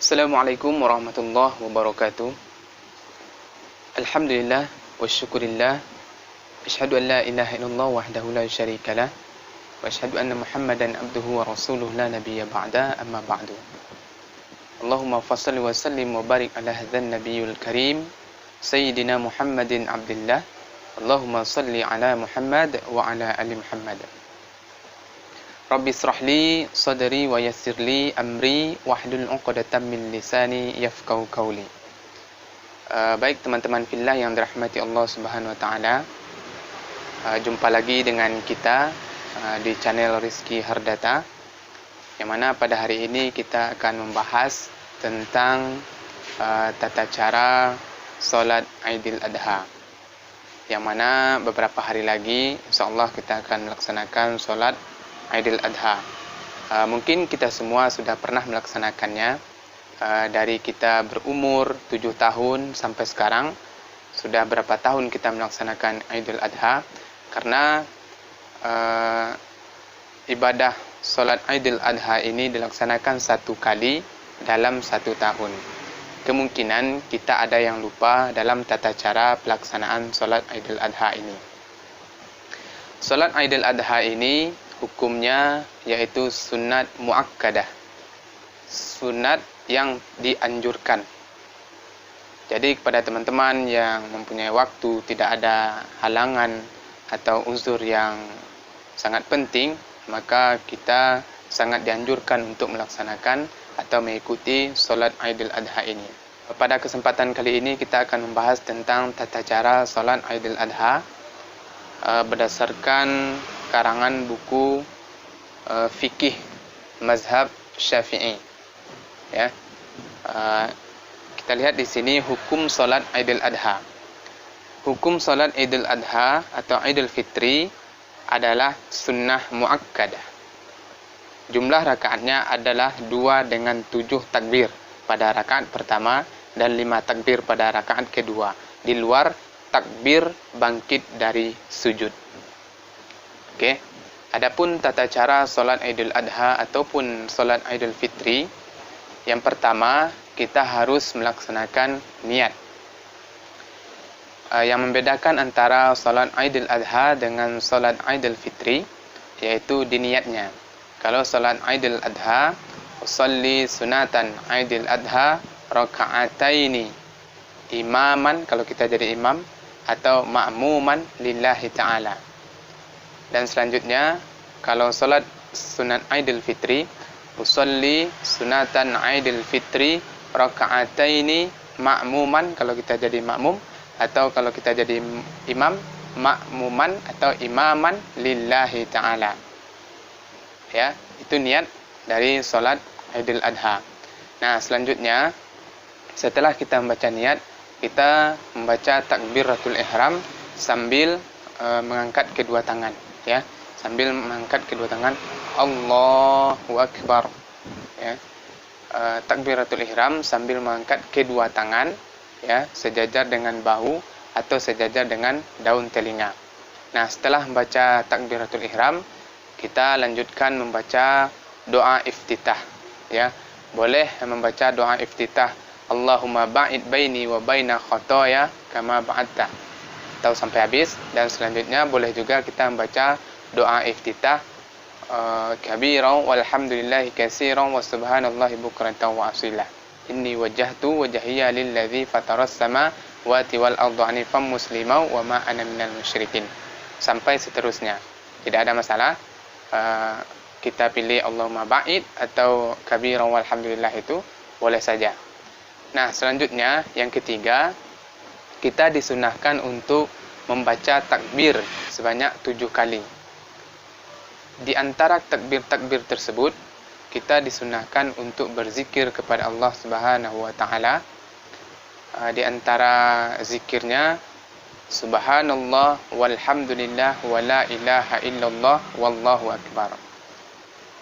Assalamualaikum warahmatullahi wabarakatuh. Alhamdulillah wa syukurillah. Asyhadu an la ilaha illallah wahdahu la syarikalah wa asyhadu anna Muhammadan abduhu wa rasuluhu la nabiyya ba'da, amma ba'du. Allahumma fassalli wa sallim wa barik ala hadzal nabiyil karim sayyidina Muhammadin abdillah. Allahumma salli ala Muhammad wa ala ali Muhammad. Rabbi israh li sadri wa yassir li amri wahlul 'uqdatam min lisani yafqahu qawli. Baik teman-teman fillah yang dirahmati Allah Subhanahu wa taala. Jumpa lagi dengan kita di channel Rizky Hardata, yang mana pada hari ini kita akan membahas tentang tata cara salat Aidil Adha, yang mana beberapa hari lagi insyaallah kita akan melaksanakan salat Aidil Adha. Mungkin kita semua sudah pernah melaksanakannya, dari kita berumur 7 tahun sampai sekarang. Sudah berapa tahun kita melaksanakan Aidil Adha, karena ibadah salat Aidil Adha ini dilaksanakan 1 kali dalam 1 tahun. Kemungkinan kita ada yang lupa dalam tata cara pelaksanaan salat Aidil Adha ini. Salat Aidil Adha ini hukumnya yaitu sunat muakkadah, sunat yang dianjurkan. Jadi kepada teman-teman yang mempunyai waktu, tidak ada halangan atau uzur yang sangat penting, maka kita sangat dianjurkan untuk melaksanakan atau mengikuti salat Aidil Adha ini. Pada kesempatan kali ini kita akan membahas tentang tata cara salat Aidil Adha berdasarkan karangan buku fikih mazhab Syafi'i. Ya, kita lihat di sini hukum salat Aidil Adha. Hukum salat Aidil Adha atau Aidil Fitri adalah sunnah muakkadah. Jumlah rakaatnya adalah 2 dengan 7 takbir pada rakaat pertama dan 5 takbir pada rakaat kedua, di luar takbir bangkit dari sujud. Oke. Adapun tata cara salat Aidil Adha ataupun salat Aidil Fitri, yang pertama kita harus melaksanakan niat. Yang membedakan antara salat Aidil Adha dengan salat Aidil Fitri yaitu di niatnya. Kalau salat Aidil Adha, usolli sunatan Aidil Adha raka'ataini imaman, kalau kita jadi imam, atau ma'muman lillahi ta'ala. Dan selanjutnya, kalau salat sunat Aidil Fitri, usolli sunatan Aidil Fitri raka'ataini ma'muman, kalau kita jadi makmum, atau kalau kita jadi imam, ma'muman atau imaman lillahi ta'ala. Ya, itu niat dari salat Aidil Adha. Nah, selanjutnya setelah kita membaca niat, kita membaca takbiratul ihram sambil mengangkat kedua tangan, ya. Sambil mengangkat kedua tangan, Allahu Akbar. Ya. Takbiratul ihram sambil mengangkat kedua tangan, ya, sejajar dengan bahu atau sejajar dengan daun telinga. Nah, setelah membaca takbiratul ihram, kita lanjutkan membaca doa iftitah, ya. Boleh membaca doa iftitah, Allahumma ba'id baini wa baina khotoya kama ba'adta, atau sampai habis. Dan selanjutnya boleh juga kita membaca doa iftitah, kabiran walhamdulillahi katsiran wa subhanallahi bukratan wa asila, inni wajjahtu wajhiya lilladzi fataras samawati wal arda hanifan musliman wa ma ana minal musyrikin, sampai seterusnya. Tidak ada masalah, kita pilih Allahumma ba'id atau kabiran walhamdulillah, itu boleh saja. Nah, selanjutnya yang ketiga, kita disunahkan untuk membaca takbir sebanyak 7 kali. Di antara takbir-takbir tersebut, kita disunahkan untuk berzikir kepada Allah Subhanahu wa taala. Di antara zikirnya, subhanallah walhamdulillah wa la ilaha illallah wallahu akbar.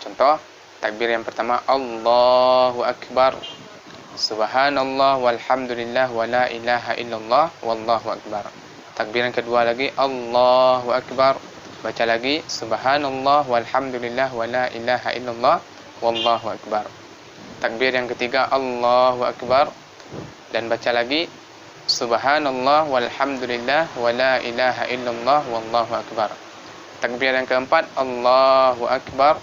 Contoh, takbir yang pertama, Allahu akbar, subhanallah walhamdulillah wa la ilaha illallah wallahu akbar. Takbir yang kedua lagi, Allahu akbar, baca lagi subhanallah walhamdulillah wa la ilaha illallah wallahu akbar. takbir yang ketiga Allahu Akbar, dan baca lagi Subhanallah walhamdulillah wa la ilaha illallah wallahu akbar. Takbir yang keempat Allahu Akbar,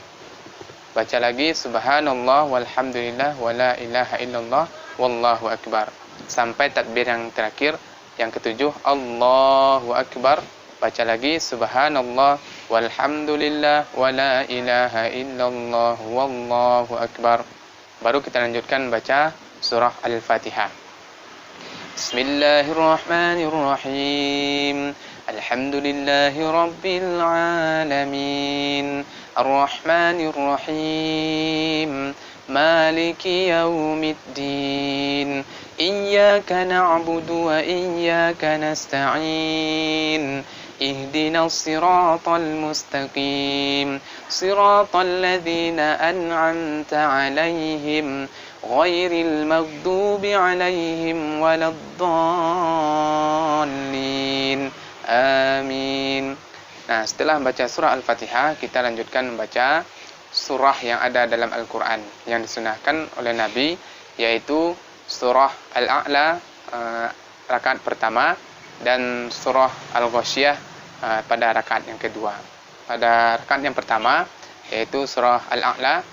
baca lagi Subhanallah walhamdulillah wa la ilaha illallah wallahu akbar. Sampai takbir yang terakhir yang ketujuh Allahu Akbar, baca lagi Subhanallah walhamdulillah wa la ilaha illallah wallahu akbar. Baru kita lanjutkan baca surah Al-Fatihah. Bismillahirrahmanirrahim. Alhamdulillahi rabbil alamin. Ar-Rahmanirrahim. Maliki yaumiddin. Iyyaka na'budu wa iyyaka nasta'in. Ihdinas siratal mustaqim. Siratal ladzina an'amta 'alaihim ghairil maghdubi 'alaihim waladdallin. Amin. Nah, setelah membaca surah Al-Fatihah, kita lanjutkan membaca surah yang ada dalam Al-Quran yang disunahkan oleh Nabi, yaitu surah Al-A'la rakaat pertama dan surah Al-Ghasyiyah pada rakaat yang kedua. Pada rakaat yang pertama yaitu surah Al-A'la.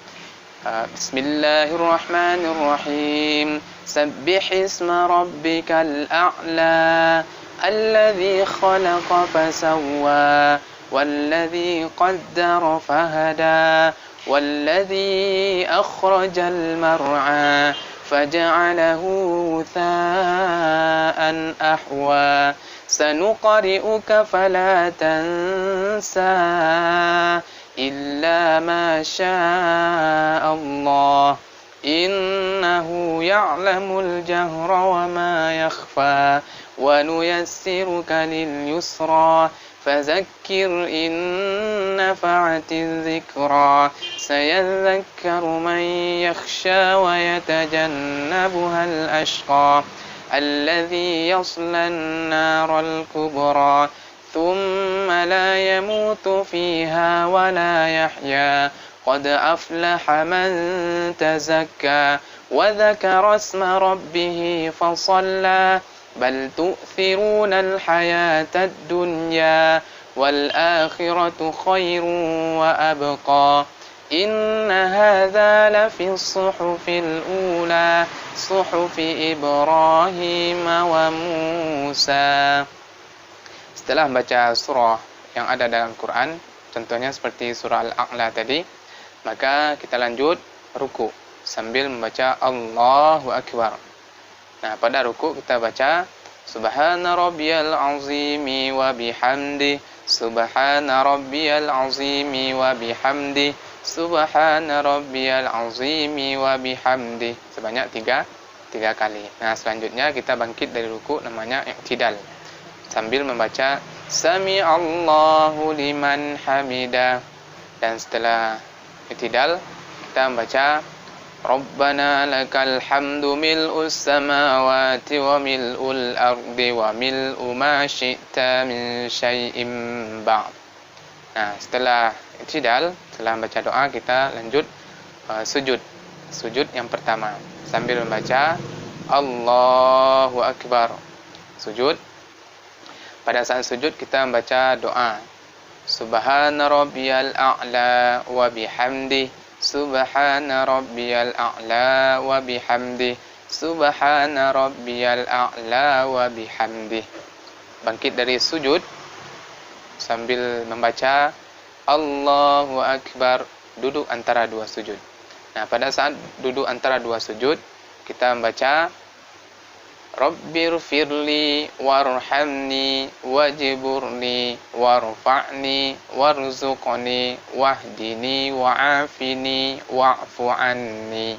Bismillahirrahmanirrahim. Sabbih isma rabbikal a'la alladhi khalaqa fasawwa walladhi qaddara fahada walladhi akhrajal mar'a faja'alahu tha'an ahwa. Sanuqri'uka fala tansa illa ma syaa Allah innahu ya'lamul jahra wa ma yakhfa wa nuyassiruka lil yusra fadzakkir in nafa'atiz dzikra sayadhakkaru man yakhsha wa yatajannabuhal ashqa alladhi yaslan naral kubra ثم لا يموت فيها ولا يحيا قد أفلح من تزكى وذكر اسم ربه فصلى بل تؤثرون الحياة الدنيا والآخرة خير وأبقى إن هذا لفي الصحف الأولى صحف إبراهيم وموسى. Setelah membaca surah yang ada dalam Quran, contohnya seperti surah Al-A'la tadi, maka kita lanjut ruku sambil membaca Allahu Akbar. Nah, pada ruku kita baca Subhana rabbiyal azimi wa bihamdi, Subhana rabbiyal azimi wa bihamdi, Subhana rabbiyal azimi wa bihamdi, sebanyak tiga kali. Nah, selanjutnya kita bangkit dari ruku, namanya i'tidal, sambil membaca Sami Allahu liman hamida. Dan setelah i'tidal kita membaca Rabbana lakal hamdu mil'us samawati wa mil'ul ardi wa mil'u ma syi'ta min syai'im ba'd. Nah, setelah i'tidal, setelah membaca doa, kita lanjut sujud yang pertama sambil membaca Allahu Akbar. Sujud. Pada saat sujud kita membaca doa Subhana rabbiyal a'la wa bihamdi, Subhana rabbiyal a'la wa bihamdi, Subhana rabbiyal a'la wa bihamdi. Bangkit dari sujud sambil membaca Allahu Akbar, duduk antara dua sujud. Nah, pada saat duduk antara dua sujud kita membaca Rabbirfirli warhamni wajburni warfa'ni warzuqni wahdini wa'afini wa'fu anni.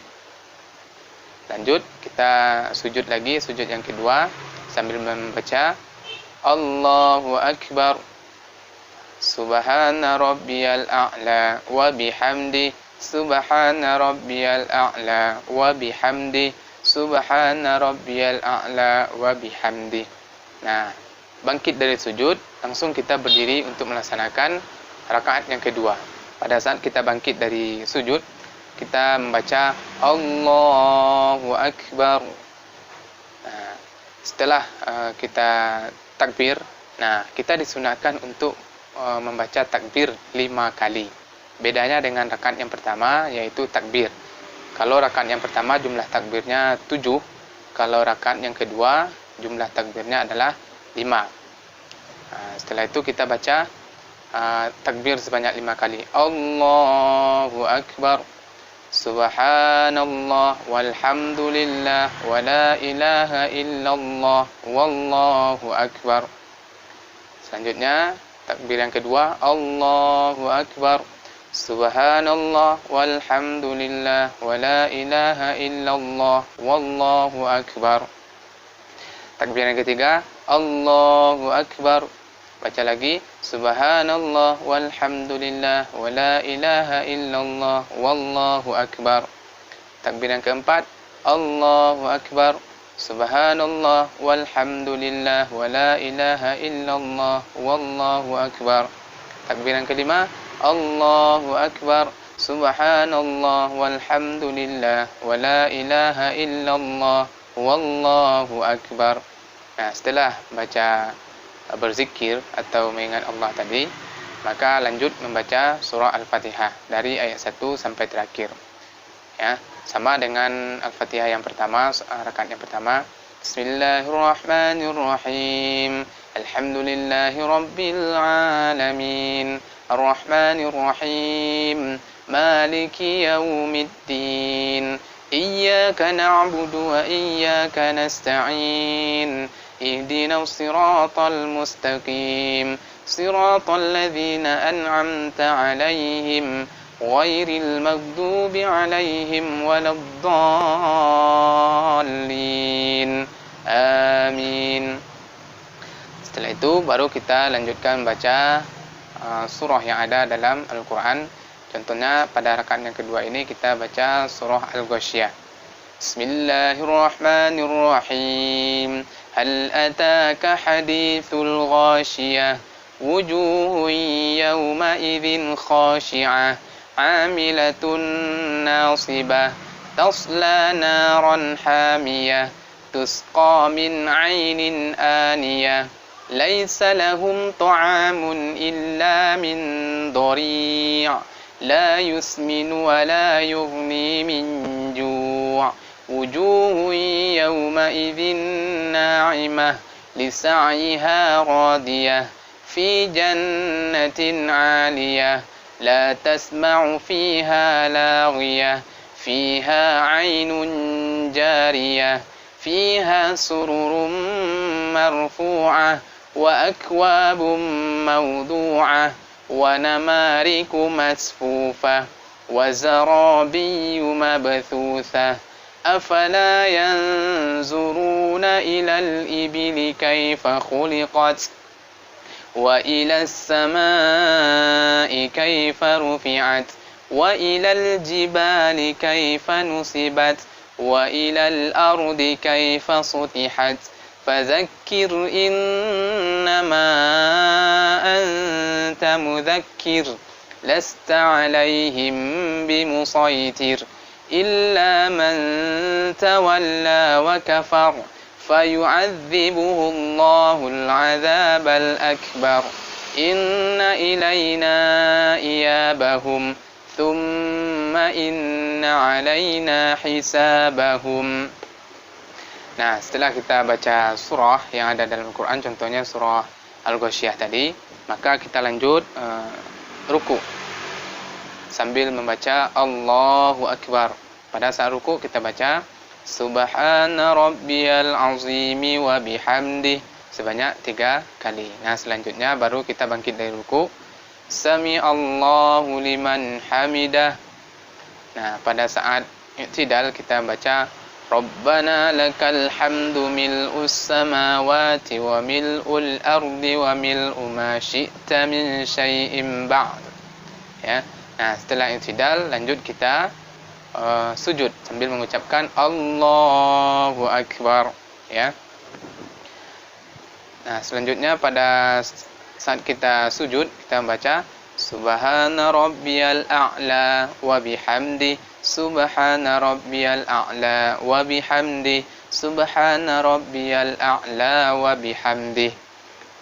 Lanjut, kita sujud lagi, sujud yang kedua sambil membaca Allahu Akbar, Subhana rabbiyal a'la wa bihamdi, Subhana rabbiyal a'la wa bihamdi, Subhana rabbiyal a'la wa bihamdi. Nah, bangkit dari sujud, langsung kita berdiri untuk melaksanakan rakaat yang kedua. Pada saat kita bangkit dari sujud, kita membaca Allahu Akbar. Nah, setelah kita takbir, nah kita disunahkan untuk membaca takbir 5 kali. Bedanya dengan rakaat yang pertama yaitu takbir. Kalau rakaat yang pertama jumlah takbirnya 7, kalau rakaat yang kedua jumlah takbirnya adalah 5. Setelah itu kita baca takbir sebanyak 5 kali. Allahu Akbar, Subhanallah, walhamdulillah, wa la ilaha illallah, wallahu akbar. Selanjutnya takbir yang kedua, Allahu Akbar, Subhanallah, walhamdulillah, wa la ilaha illallah, wallahu akbar. Takbir yang ketiga, Allahu Akbar. Baca lagi, Subhanallah, walhamdulillah, wa la ilaha illallah, wallahu akbar. Takbir yang keempat, Allahu Akbar, Subhanallah, walhamdulillah, wa la ilaha illallah, wallahu akbar. Takbir yang kelima, Allahu Akbar, Subhanallah, walhamdulillah, wa la ilaha illallah, wallahu akbar. Nah, setelah baca berzikir atau mengingat Allah tadi, maka lanjut membaca surah Al-Fatihah dari ayat 1 sampai terakhir. Ya, sama dengan Al-Fatihah yang pertama, rakaat yang pertama. Bismillahirrahmanirrahim. Alhamdulillahi rabbil alamin. Ar-Rahmanir-Rahim. Maliki yaumiddin. Iyyaka na'budu wa iyyaka nasta'in. Ihdinas siratal mustaqim. Siratal ladzina an'amta 'alaihim ghairil maghdubi 'alaihim waladdallin. Amin. Setelah itu baru kita lanjutkan baca surah yang ada dalam Al-Quran. Contohnya pada rakaat yang kedua ini kita baca surah Al-Ghasyiyah. Bismillahirrahmanirrahim. Hal ataka hadithul ghashiyah. Wujuhun yawma idzin khashi'ah. Amilatun nasibah. Tasla naran hamiyah. Tusqa min 'ainin aniyah. ليس لهم طعام إلا من ضريع لا يسمن ولا يغني من جوع وجوه يومئذ ناعمة لسعيها راضية في جنة عالية لا تسمع فيها لاغية فيها عين جارية فيها سرر مرفوعة وأكواب موضوعة ونمارق مصفوفة وزرابي مبثوثة أفلا ينظرون إلى الإبل كيف خلقت وإلى السماء كيف رفعت وإلى الجبال كيف نصبت وإلى الأرض كيف سطحت فذكر إنما أنت مذكر لست عليهم بمسيطر إلا من تولى وكفر فيعذبه الله العذاب الأكبر إن إلينا إيابهم ثم إن علينا حسابهم. Nah, setelah kita baca surah yang ada dalam Al-Quran, contohnya surah Al-Ghasyiyah tadi, maka kita lanjut ruku sambil membaca Allahu Akbar. Pada saat ruku kita baca Subhana Rabbiyal Azimi wa bihamdih sebanyak 3 kali. Nah, selanjutnya baru kita bangkit dari ruku. Sami Allahu liman hamidah. Nah, pada saat i'tidal kita baca Rabbana lakal hamdu mil'us samawati wa mil'ul ardi wa mil'u ma syi'ta min syai'in ba'd. Ya. Nah, setelah i'tidal lanjut kita sujud sambil mengucapkan Allahu Akbar, ya. Nah, selanjutnya pada saat kita sujud kita membaca Subhana rabbiyal a'la wa bihamdi. Subhana rabbiyal a'la wa bihamdi. Subhana rabbiyal a'la wa bihamdi.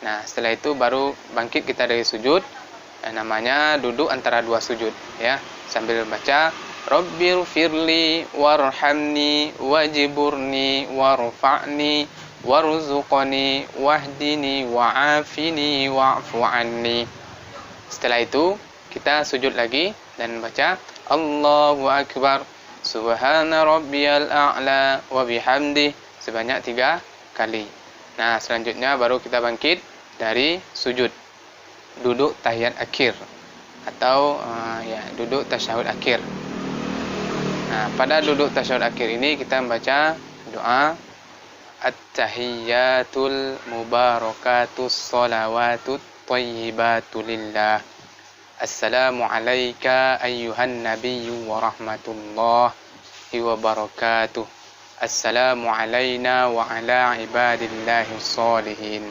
Nah, setelah itu baru bangkit kita dari sujud. Namanya duduk antara dua sujud, ya. Sambil baca Rabbighfirli warhamni wajburni warfa'ni warzuqni wahdini wa'afini wa'fu anni. Setelah itu kita sujud lagi dan baca Allahu Akbar Subhana rabbiyal a'la wa bihamdi sebanyak 3 kali. Nah, selanjutnya baru kita bangkit dari sujud, duduk tahiyat akhir atau duduk tasyahud akhir. Nah, pada duduk tasyahud akhir ini kita membaca doa At-tahiyyatul mubarakatus sholawatut thayyibatu lillah. Assalamu alayka ayyuhan nabiyyu wa rahmatullahi wa barakatuh. Assalamu alayna wa ala ibadillahi sholihin.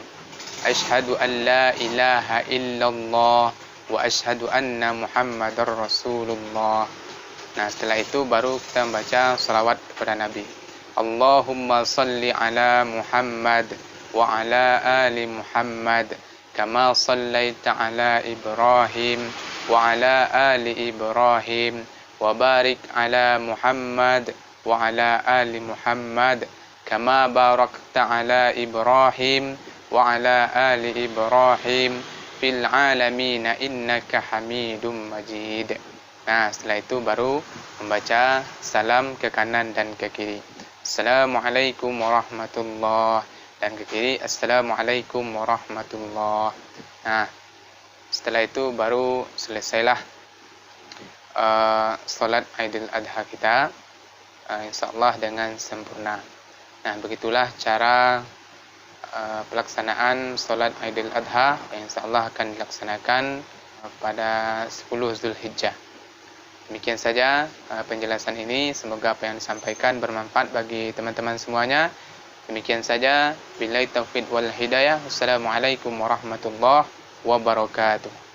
Ashhadu an la ilaha illallah wa ashhadu anna muhammadar rasulullah. Nah, setelah itu baru kita membaca salawat kepada Nabi. Allahumma salli ala Muhammad wa ala ali Muhammad kama sallaita ala Ibrahim wa ala ali Ibrahim wa barik ala Muhammad wa ala ali Muhammad kama barakta ala Ibrahim wa ala ali Ibrahim fil alamin innaka Hamidum Majid. Nah, setelah itu baru membaca salam ke kanan dan ke kiri. Assalamualaikum warahmatullahi, dan ke kiri Assalamualaikum warahmatullahi. Nah, setelah itu baru selesailah salat Aidil Adha kita, insyaallah dengan sempurna. Nah, begitulah cara pelaksanaan salat Aidil Adha yang insyaallah akan dilaksanakan pada 10 Zulhijjah. Demikian saja penjelasan ini. Semoga apa yang disampaikan bermanfaat bagi teman-teman semuanya. Demikian saja. Billahi taufiq wal hidayah. Wassalamualaikum warahmatullahi wabarakatuh.